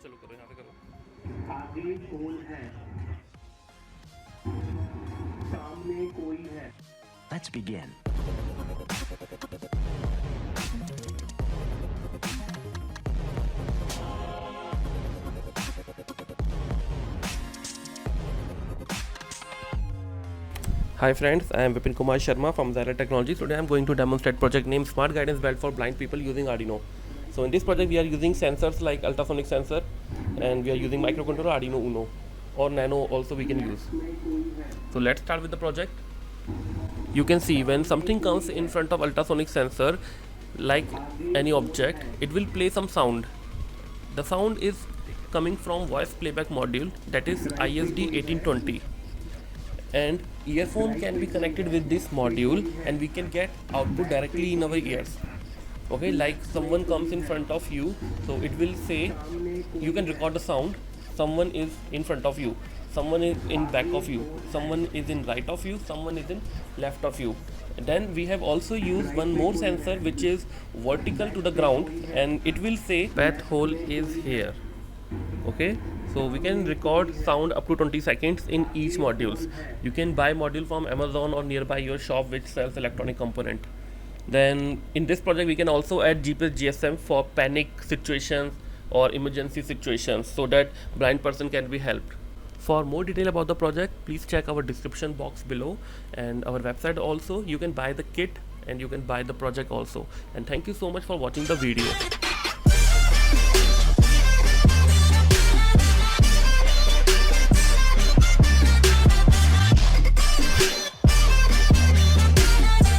चलो करो, यहाँ पे करो। आगे कौन है? सामने कोई है। Let's begin. Hi friends, I am 𝗩𝗵𝗿𝗺 from XiLiR Technologies. Today I am going to demonstrate project named Smart Guidance Belt for Blind People using Arduino. So in this project we are using sensors like ultrasonic sensor, and we are using microcontroller Arduino Uno or Nano also we can use. So let's start with the project. You can see when something comes in front of ultrasonic sensor, like any object, it will play some sound. The sound is coming from voice playback module, that is ISD 1820. And earphone can be connected with this module and we can get output directly in our ears. Okay, like someone comes in front of you, so it will say, you can record the sound, someone is in front of you, someone is in back of you, someone is in right of you, someone is in left of you. Then we have also used one more sensor which is vertical to the ground, and it will say path hole is here. Okay, so we can record sound up to 20 seconds in each modules. You can buy module from Amazon or nearby your shop which sells electronic component. Then in this project we can also add GPS GSM for panic situations or emergency situations, so that blind person can be helped. For more detail about the project, please check our description box below and our website also. You can buy the kit and you can buy the project also. And thank you so much for watching the video.